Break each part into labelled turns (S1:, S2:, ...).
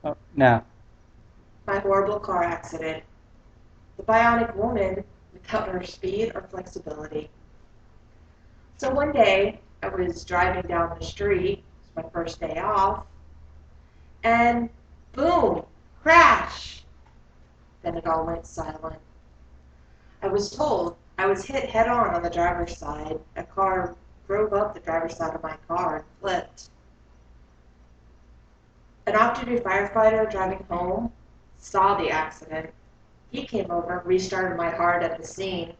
S1: Oh, now.
S2: My horrible car accident. The bionic woman without her speed or flexibility. So one day, I was driving down the street, it was my first day off, and boom, crash. Then it all went silent. I was told I was hit head on the driver's side. A car drove up the driver's side of my car and flipped. An off-duty firefighter driving home saw the accident. He came over, restarted my heart at the scene.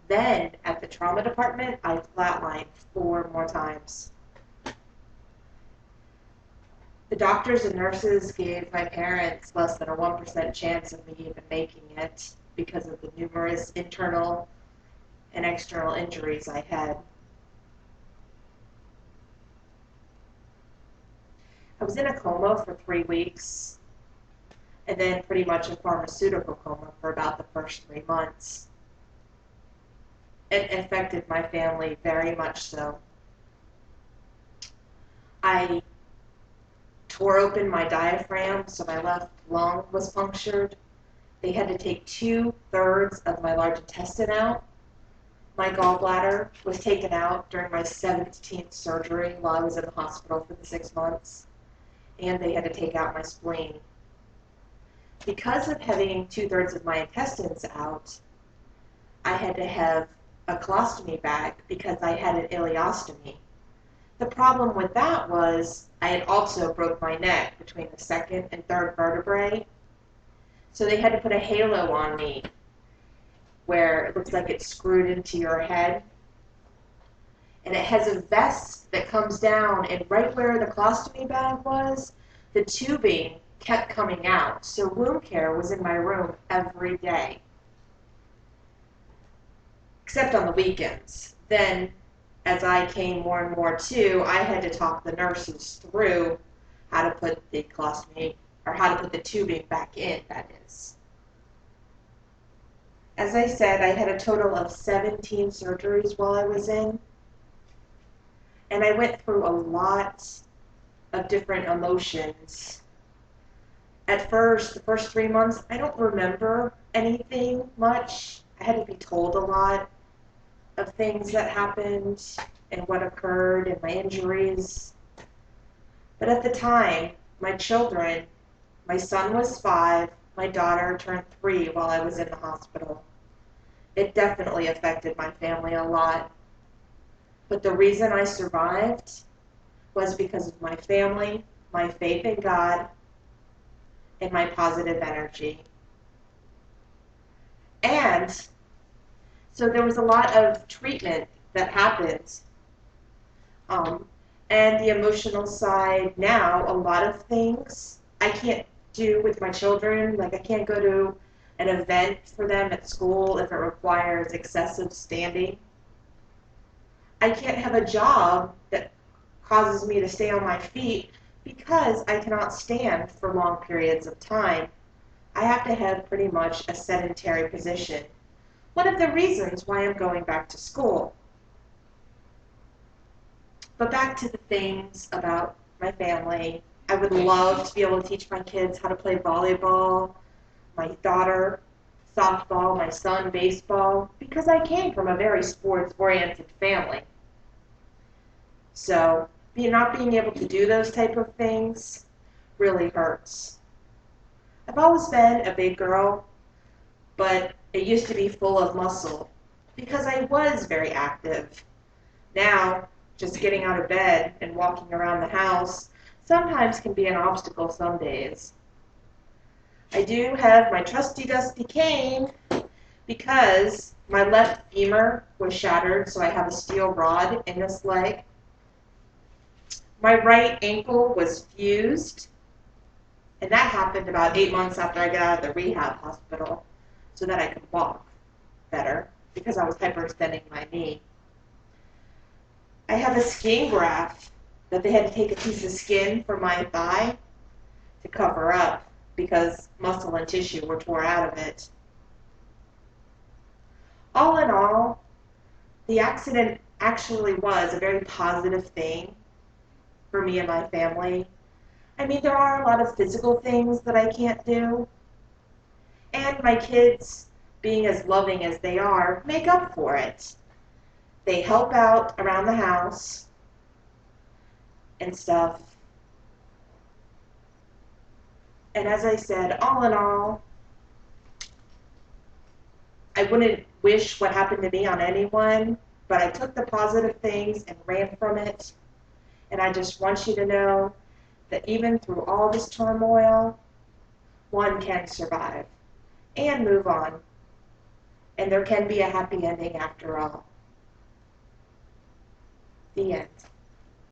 S2: Then, at the trauma department, I flatlined 4 more times. The doctors and nurses gave my parents less than a 1% chance of me even making it because of the numerous internal and external injuries I had. I was in a coma for 3 weeks, and then pretty much a pharmaceutical coma for about the first 3 months. It affected my family very much so. I tore open my diaphragm, so my left lung was punctured. They had to take 2/3 of my large intestine out. My gallbladder was taken out during my 17th surgery while I was in the hospital for the 6 months, and they had to take out my spleen. Because of having 2/3 of my intestines out, I had to have a colostomy bag because I had an ileostomy. The problem with that was I had also broke my neck between the second and third vertebrae, so they had to put a halo on me where it looks like it's screwed into your head, and it has a vest that comes down, and right where the colostomy bag was, the tubing kept coming out, so wound care was in my room every day, except on the weekends. Then, as I came more and more to, I had to talk the nurses through how to put the colostomy, or how to put the tubing back in, that is. As I said, I had a total of 17 surgeries while I was in, and I went through a lot of different emotions. At first, the first 3 months, I don't remember anything much. I had to be told a lot of things that happened and what occurred and my injuries. But at the time, my children, my son was 5, my daughter turned 3 while I was in the hospital. It definitely affected my family a lot. But the reason I survived was because of my family, my faith in God, and my positive energy. And so there was a lot of treatment that happened. And the emotional side now, a lot of things I can't do with my children. Like I can't go to an event for them at school if it requires excessive standing. I can't have a job that causes me to stay on my feet because I cannot stand for long periods of time. I have to have pretty much a sedentary position. One of the reasons why I'm going back to school. But back to the things about my family. I would love to be able to teach my kids how to play volleyball, my daughter softball, my son baseball, because I came from a very sports-oriented family. So not being able to do those type of things really hurts. I've always been a big girl, but it used to be full of muscle because I was very active. Now, just getting out of bed and walking around the house sometimes can be an obstacle some days. I do have my trusty dusty cane because my left femur was shattered, so I have a steel rod in this leg. My right ankle was fused, and that happened about 8 months after I got out of the rehab hospital so that I could walk better because I was hyperextending my knee. I have a skin graft that they had to take a piece of skin from my thigh to cover up because muscle and tissue were torn out of it. All in all, the accident actually was a very positive thing for me and my family. I mean, there are a lot of physical things that I can't do, and my kids, being as loving as they are, make up for it. They help out around the house and stuff. And as I said, all in all, I wouldn't wish what happened to me on anyone, but I took the positive things and ran from it. And I just want you to know that even through all this turmoil, one can survive and move on. And there can be a happy ending after all. The end.